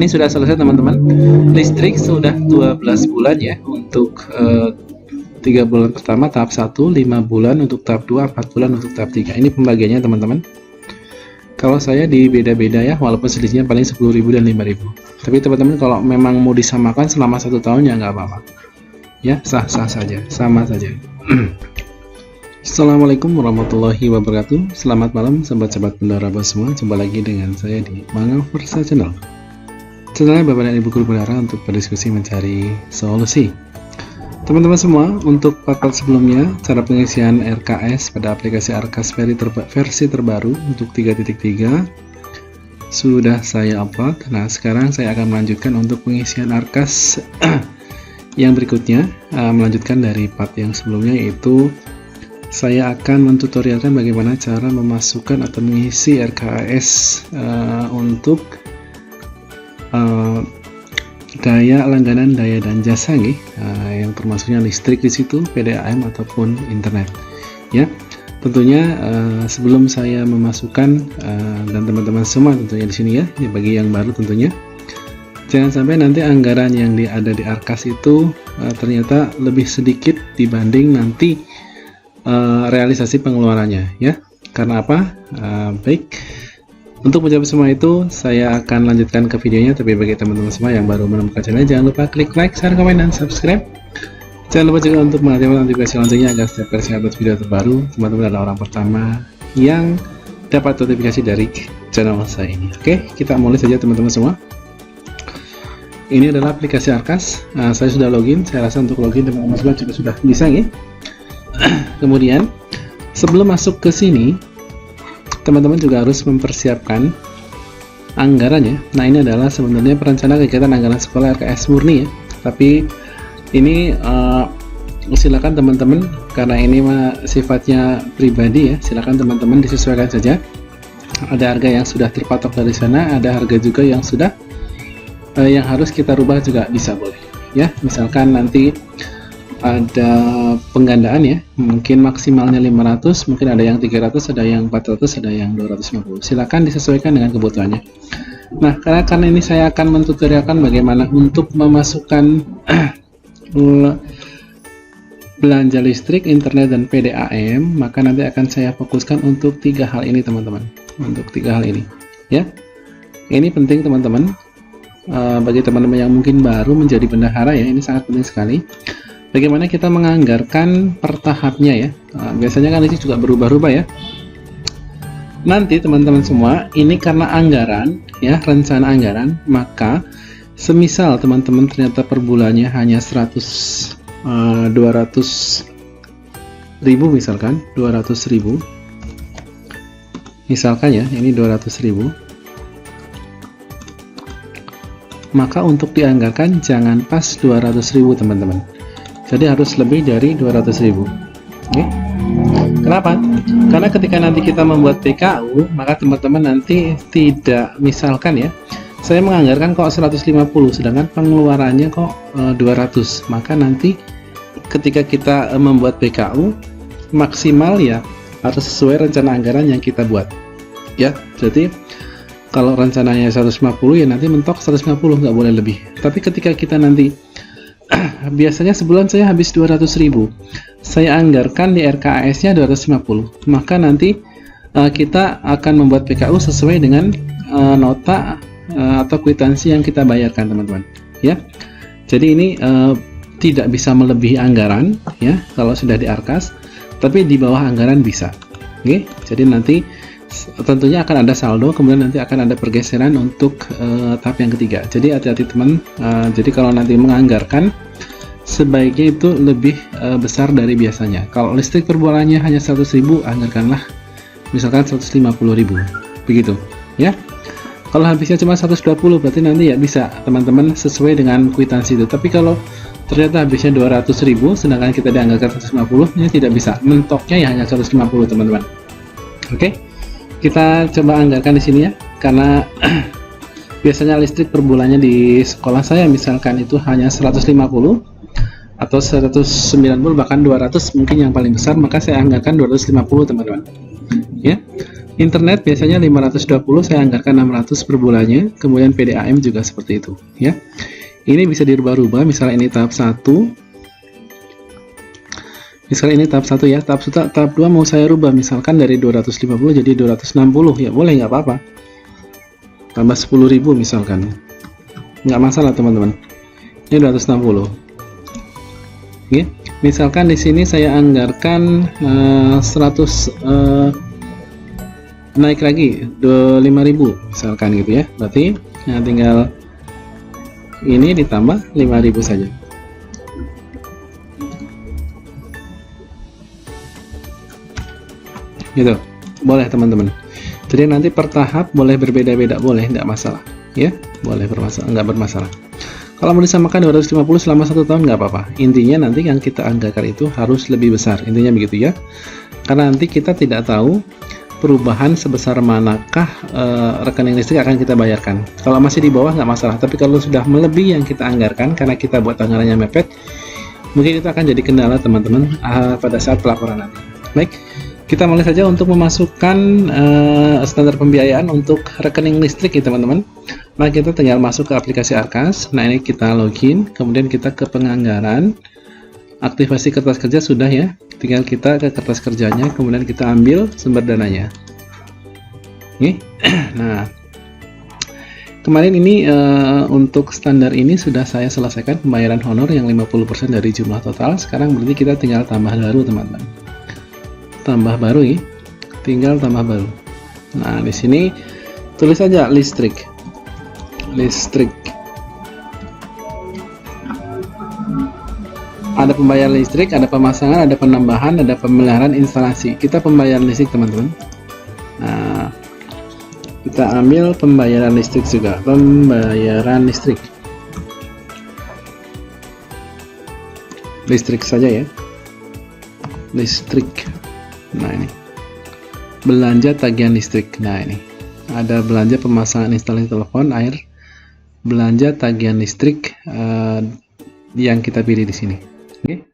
ini sudah selesai teman-teman. Listrik sudah 12 bulan ya untuk 3 bulan pertama tahap 1, 5 bulan untuk tahap 2, 4 bulan untuk tahap 3. Ini pembagiannya teman-teman. Kalau saya di beda-beda ya, walaupun selisihnya paling 10.000 dan 5.000. Tapi teman-teman kalau memang mau disamakan selama 1 tahun ya nggak apa-apa. Ya, sah-sah saja, sama saja. Assalamualaikum warahmatullahi wabarakatuh. Selamat malam sobat-sobat pendaraba semua. Jumpa lagi dengan saya di Manga Versa Channel. Channelnya Bapak dan Ibu Guru Bendara untuk berdiskusi mencari solusi. Teman-teman semua, untuk part sebelumnya, cara pengisian RKS pada aplikasi Arkas versi terbaru untuk 3.3 sudah saya upload. Nah, sekarang saya akan melanjutkan untuk pengisian Arkas yang berikutnya, melanjutkan dari part yang sebelumnya, yaitu saya akan mentutorialkan bagaimana cara memasukkan atau mengisi RKS untuk daya langganan, daya dan jasa nih, yang termasuknya listrik di situ, PDAM ataupun internet. Ya, tentunya sebelum saya memasukkan dan teman-teman semua tentunya di sini ya, bagi yang baru tentunya, jangan sampai nanti anggaran yang ada di Arkas itu ternyata lebih sedikit dibanding nanti realisasi pengeluarannya ya. Karena apa? Baik. Untuk menjawab semua itu, saya akan lanjutkan ke videonya. Tapi bagi teman-teman semua yang baru menemukan channel, jangan lupa klik like, share, komen, dan subscribe. Jangan lupa juga untuk mengaktifkan notifikasi loncengnya agar setiap kali saya upload video terbaru, teman-teman adalah orang pertama yang dapat notifikasi dari channel saya ini. Oke, kita mulai saja teman-teman semua. Ini adalah aplikasi Arkas. Saya sudah login. Saya rasa untuk login teman-teman semua juga sudah bisa ya. Kemudian, sebelum masuk ke sini, teman-teman juga harus mempersiapkan anggarannya. Nah, ini adalah sebenarnya perencanaan kegiatan anggaran sekolah RKS murni ya. Tapi ini silakan teman-teman, karena ini sifatnya pribadi ya, silakan teman-teman disesuaikan saja. Ada harga yang sudah terpatok dari sana, ada harga juga yang sudah yang harus kita rubah juga bisa, boleh ya. Misalkan nanti ada penggandaan ya, mungkin maksimalnya 500, mungkin ada yang 300, ada yang 400, ada yang 250. Silakan disesuaikan dengan kebutuhannya. Nah, karena ini saya akan mentutorialkan bagaimana untuk memasukkan belanja listrik, internet, dan PDAM, maka nanti akan saya fokuskan untuk 3 hal ini teman-teman. Untuk 3 hal ini ya. Ini penting teman-teman, bagi teman-teman yang mungkin baru menjadi bendahara ya, ini sangat penting sekali. Bagaimana kita menganggarkan per tahapnya ya. Biasanya kan ini juga berubah-ubah ya. Nanti teman-teman semua, ini karena anggaran ya, rencana anggaran, maka semisal teman-teman ternyata per bulannya hanya 200.000 misalkan, 200.000 misalkan ya, ini 200.000, maka untuk dianggarkan jangan pas 200.000 teman-teman. Jadi harus lebih dari 200.000. Oke. Kenapa? Karena ketika nanti kita membuat PKU, maka teman-teman nanti tidak, misalkan ya, saya menganggarkan kok 150, sedangkan pengeluarannya kok 200. Maka nanti ketika kita membuat PKU, maksimal ya harus sesuai rencana anggaran yang kita buat. Ya, jadi kalau rencananya 150 ya nanti mentok 150, nggak boleh lebih. Tapi ketika kita nanti biasanya sebulan saya habis 200.000, saya anggarkan di RKAS nya 250, maka nanti kita akan membuat PKU sesuai dengan nota atau kwitansi yang kita bayarkan teman-teman ya. Jadi ini tidak bisa melebihi anggaran ya kalau sudah di Arkas, tapi di bawah anggaran bisa. Oke, jadi nanti tentunya akan ada saldo, kemudian nanti akan ada pergeseran untuk tahap yang ketiga. Jadi hati-hati teman. Jadi kalau nanti menganggarkan, sebaiknya itu lebih besar dari biasanya. Kalau listrik per bulannya hanya 100.000, anggarkanlah misalkan 150.000, begitu ya. Kalau habisnya cuma 120, berarti nanti ya bisa teman-teman sesuai dengan kwitansi itu. Tapi kalau ternyata habisnya 200.000, sedangkan kita dianggarkan 150, ini tidak bisa, mentoknya ya hanya 150 teman-teman. Oke. Kita coba anggarkan di sini ya, karena biasanya listrik per bulannya di sekolah saya misalkan itu hanya 150 atau 190, bahkan 200 mungkin yang paling besar, maka saya anggarkan 250 teman-teman ya. Internet biasanya 520, saya anggarkan 600 per bulannya. Kemudian PDAM juga seperti itu, ya. Ini bisa dirubah-rubah, misalnya ini tahap 1. Misalnya ini tahap 1 ya, tahap 2 mau saya rubah misalkan dari 250 jadi 260, ya boleh, nggak apa-apa. Tambah 10.000 misalkan. Nggak masalah, teman-teman. Ini 260. Oke. Misalkan di sini saya anggarkan 100 naik lagi 5.000 misalkan gitu ya, berarti ya, tinggal ini ditambah 5.000 saja. Gitu, boleh teman-teman. Jadi nanti per tahap boleh berbeda-beda, boleh, nggak masalah ya, boleh bermasalah, nggak bermasalah. Kalau mau disamakan 250 selama 1 tahun nggak apa-apa, intinya nanti yang kita anggarkan itu harus lebih besar, intinya begitu ya, karena nanti kita tidak tahu perubahan sebesar manakah rekening listrik akan kita bayarkan. Kalau masih di bawah nggak masalah, tapi kalau sudah melebihi yang kita anggarkan karena kita buat anggarannya mepet, mungkin itu akan jadi kendala teman-teman pada saat pelaporan nanti. Baik, kita mulai saja untuk memasukkan standar pembiayaan untuk rekening listrik ya teman-teman. Nah, kita tinggal masuk ke aplikasi Arkas. Nah, ini kita login, kemudian kita ke penganggaran, aktivasi kertas kerja sudah ya, tinggal kita ke kertas kerjanya, kemudian kita ambil sumber dananya. Oke. Nah, kemarin ini untuk standar ini sudah saya selesaikan pembayaran honor yang 50% dari jumlah total. Sekarang berarti kita tinggal tambah baru teman-teman, tambah baru ya, tinggal tambah baru. Nah, di sini tulis saja listrik. Ada pembayaran listrik, ada pemasangan, ada penambahan, ada pemeliharaan instalasi. Kita pembayaran listrik teman-teman. Nah, kita ambil pembayaran listrik juga, pembayaran listrik saja ya, listrik. Nah, ini belanja tagihan listrik. Nah, ini ada belanja pemasangan instalasi telepon, air, belanja tagihan listrik yang kita pilih di sini. Oke.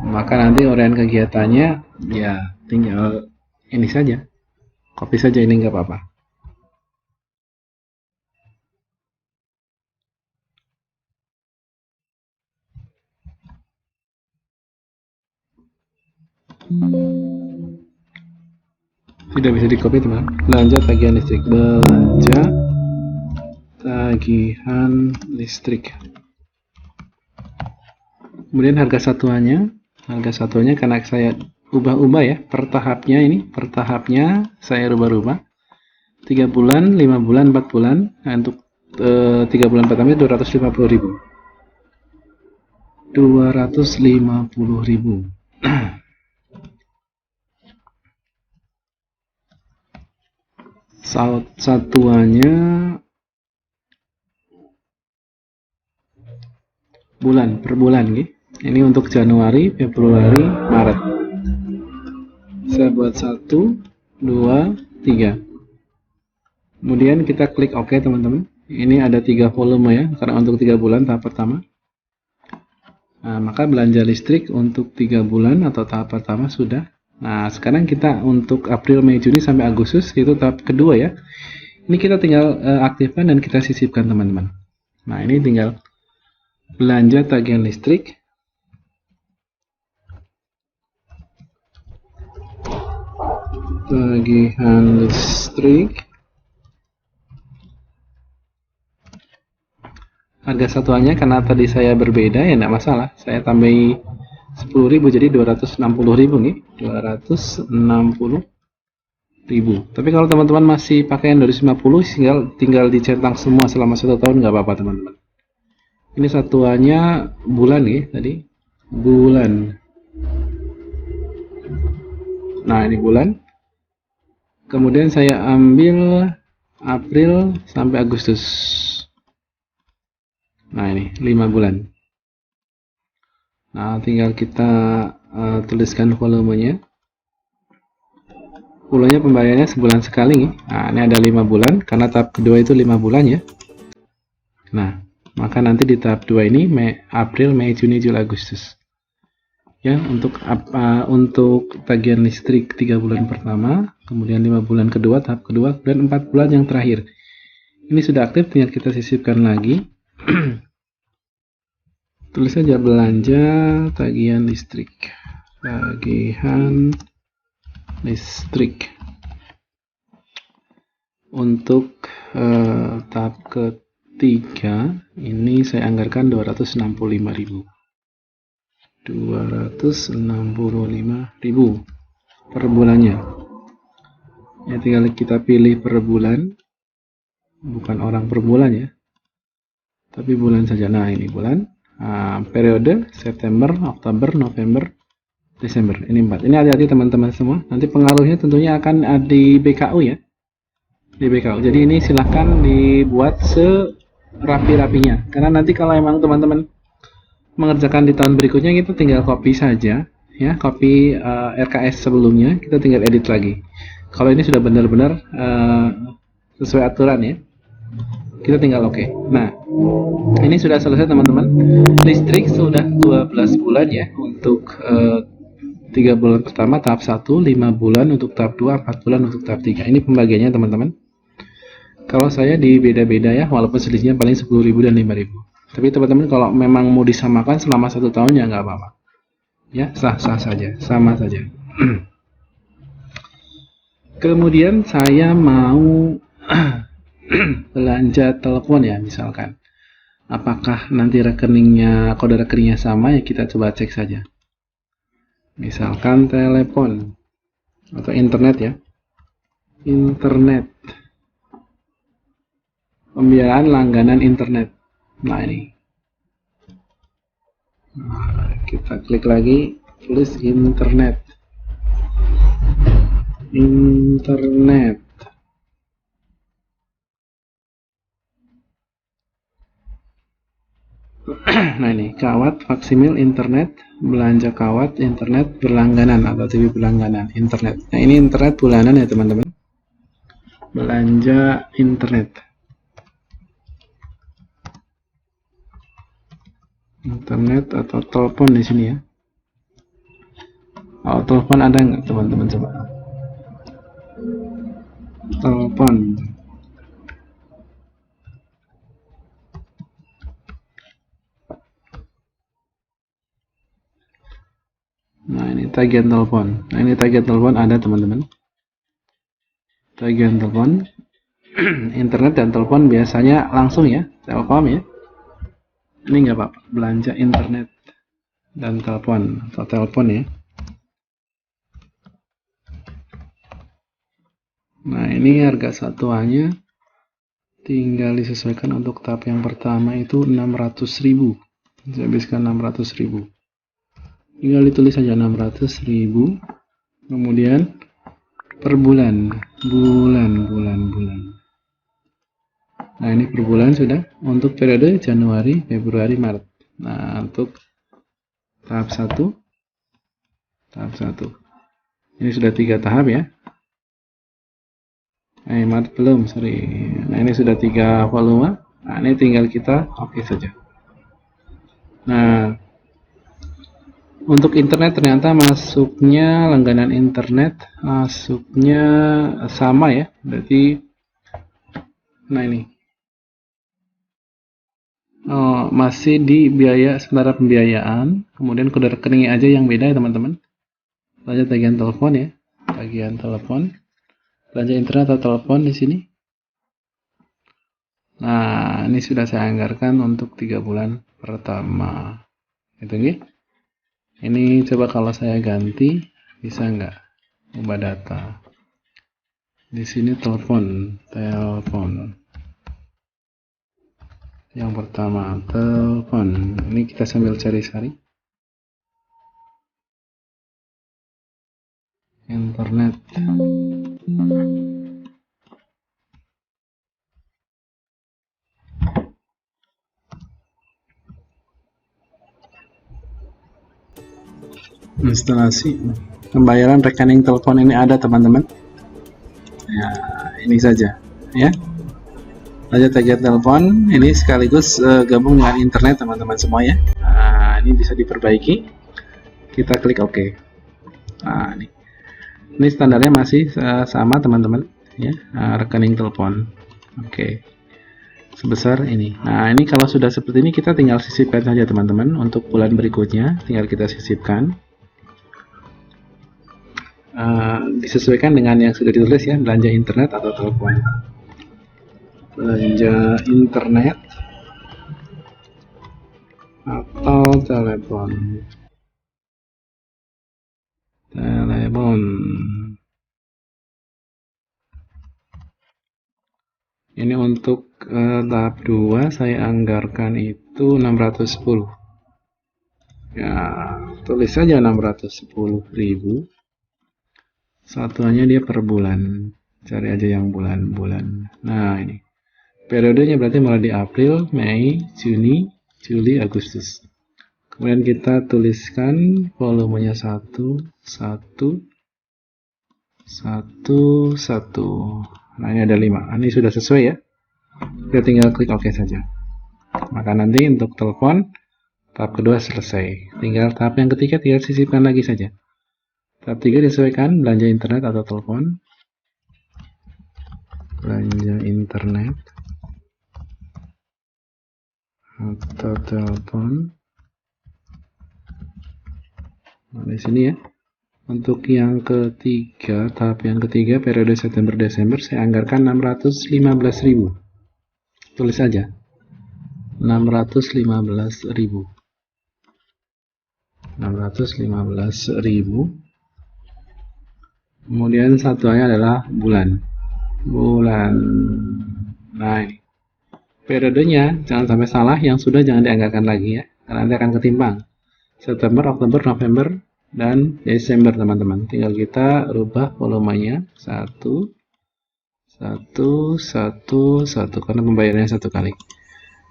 Maka nanti uraian kegiatannya ya tinggal ini saja, copy saja, ini nggak apa-apa. Tidak bisa di copy teman. Belanja tagihan listrik, belanja tagihan listrik. Kemudian harga satuannya karena saya ubah-ubah ya, per tahapnya ini, per tahapnya saya rubah-rubah. 3 bulan, 5 bulan, 4 bulan. Nah, untuk 3 bulan pertama 250.000. 250.000. Satuannya bulan, per bulan gitu. Ini untuk Januari, Februari, Maret. Saya buat 1, 2, 3. Kemudian kita klik OK teman-teman. Ini ada 3 volume ya, karena untuk 3 bulan tahap pertama. Nah, maka belanja listrik untuk 3 bulan atau tahap pertama sudah. Nah, sekarang kita untuk April, Mei, Juni sampai Agustus itu tahap kedua ya. Ini kita tinggal aktifkan dan kita sisipkan teman-teman. Nah, ini tinggal belanja tagihan listrik. Tagihan listrik. Harga satuannya karena tadi saya berbeda ya enggak masalah. Saya tambahi 10.000 jadi 260.000 nih. 260.000. Tapi kalau teman-teman masih pakai yang 250 tinggal dicentang semua selama 1 tahun nggak apa-apa teman-teman. Ini satuannya bulan nih tadi. Bulan. Nah, ini bulan. Kemudian saya ambil April sampai Agustus. Nah, ini 5 bulan. Nah, tinggal kita tuliskan volumenya. Volumenya pembayarannya sebulan sekali. Nah, ini ada 5 bulan karena tahap kedua itu 5 bulan ya. Nah, maka nanti di tahap 2 ini April, Mei, Juni, Juli, Agustus. ya, untuk tagihan listrik 3 bulan pertama, kemudian 5 bulan kedua, tahap kedua, dan 4 bulan yang terakhir. Ini sudah aktif, tinggal kita sisipkan lagi. Tulis saja belanja tagihan listrik. Tagihan listrik. Untuk tahap ketiga, ini saya anggarkan 265.000. 265.000 per bulannya. Ya, tinggal kita pilih per bulan, bukan orang per bulan ya, tapi bulan saja. Nah, ini bulan. Periode September, Oktober, November, Desember. Ini 4. Ini hati-hati teman-teman semua. Nanti pengaruhnya tentunya akan di BKU ya. Di BKU. Jadi ini silahkan dibuat serapi-rapinya. Karena nanti kalau emang teman-teman mengerjakan di tahun berikutnya, kita tinggal copy saja ya, copy RKS sebelumnya, kita tinggal edit lagi. Kalau ini sudah benar-benar sesuai aturan ya, kita tinggal oke. Nah, ini sudah selesai teman-teman. Listrik sudah 12 bulan ya untuk 3 bulan pertama tahap 1, 5 bulan untuk tahap 2, 4 bulan untuk tahap 3. Ini pembagiannya teman-teman. Kalau saya di beda-beda ya, walaupun selisihnya paling 10.000 dan 5.000. Tapi teman-teman kalau memang mau disamakan selama 1 tahun ya nggak apa-apa. Ya, sah-sah saja, sama saja. Kemudian saya mau belanja telepon ya, misalkan. Apakah nanti rekeningnya, kode rekeningnya sama ya, kita coba cek saja. Misalkan telepon atau internet ya. Internet. Pembiayaan langganan internet. Nah, ini. Nah, kita klik lagi, tulis internet. Internet. Nah, ini kawat faksimil internet, belanja kawat internet berlangganan atau TV berlangganan internet. Nah, ini internet bulanan ya teman-teman. Belanja internet. Internet atau telepon di sini ya. Oh, telepon ada nggak teman-teman, coba? Telepon. Nah, ini tagihan telepon. Nah, ini tagihan telepon ada teman-teman. Tagihan telepon, internet dan telepon biasanya langsung ya, Telkom ya. Ini nggak apa-apa, belanja internet dan telepon atau telepon ya. Nah, ini harga satuannya tinggal disesuaikan. Untuk tahap yang pertama itu 600.000. Saya habiskan 600.000. Tinggal ditulis saja 600.000. Kemudian per bulan, bulan. Nah, ini per bulan sudah untuk periode Januari, Februari, Maret. Nah, untuk tahap 1. Ini sudah 3 tahap ya. Maret belum, sorry. Nah, ini sudah 3 volume. Nah, ini tinggal kita oke saja. Nah, untuk internet ternyata masuknya langganan internet masuknya sama ya. Berarti nah ini. Oh, masih di biaya sementara pembiayaan, kemudian kode rekeningnya aja yang beda ya teman-teman. Belanja tagihan telepon ya, tagihan telepon, belanja internet atau telepon di sini. Nah, ini sudah saya anggarkan untuk 3 bulan pertama. Itu nih. Ini coba kalau saya ganti, bisa nggak ubah data? Di sini telepon. Yang pertama telepon. Ini kita sambil cari-cari. Internet. Instalasi pembayaran rekening telepon ini ada teman-teman. Ya, ini saja ya. Aja tagihan telepon ini sekaligus gabung dengan internet teman-teman semua ya. Nah, ini bisa diperbaiki. kita klik OK. Nah, ini standarnya masih sama teman-teman ya, rekening telepon. Oke. Sebesar ini. Nah, ini kalau sudah seperti ini kita tinggal sisipkan saja teman-teman. Untuk bulan berikutnya tinggal kita sisipkan. Disesuaikan dengan yang sudah ditulis ya, belanja internet atau telepon. Belanja internet atau telepon. Ini untuk tahap 2 saya anggarkan itu 610. Ya, tulis saja 610.000. Satuannya dia per bulan. Cari aja yang bulan-bulan. Nah, ini. Periodenya berarti mulai di April, Mei, Juni, Juli, Agustus. Kemudian kita tuliskan volumenya 1. Nah, ini ada 5. Ini sudah sesuai ya. Kita tinggal klik OK saja. Maka nanti untuk telepon tahap kedua selesai. Tinggal tahap yang ketiga tinggal sisipkan lagi saja. Tahap 3 disesuaikan belanja internet atau telepon. Belanja internet atau telepon. Nah, di sini ya. Untuk yang ketiga, tahap yang ketiga periode September-Desember saya anggarkan 615.000. Tulis saja 615.000. Kemudian satuannya adalah bulan. Nah, ini periodenya jangan sampai salah, yang sudah jangan dianggarkan lagi ya, karena nanti akan ketimbang. September, Oktober, November, dan Desember teman-teman. Tinggal kita rubah volumenya 1 karena pembayarannya 1 kali.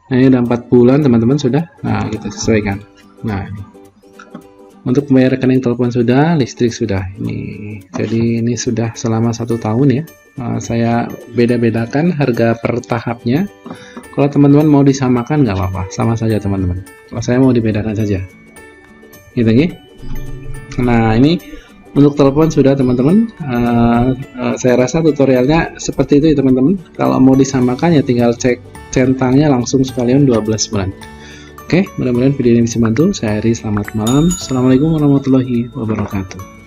Nah, ini ada 4 bulan teman-teman sudah. Nah, kita sesuaikan. Nah, untuk pembayaran rekening telepon sudah, listrik sudah. Jadi ini sudah selama 1 tahun ya. Saya beda-bedakan harga per tahapnya. Kalau teman-teman mau disamakan nggak apa-apa, sama saja teman-teman. Kalau saya mau dibedakan saja. Gitu ya. Nah, ini untuk telepon sudah teman-teman. Saya rasa tutorialnya seperti itu ya teman-teman. Kalau mau disamakan ya tinggal cek centangnya langsung sekalian 12 bulan. Oke, mudah-mudahan video ini bisa membantu. Saya Heri, selamat malam. Assalamualaikum warahmatullahi wabarakatuh.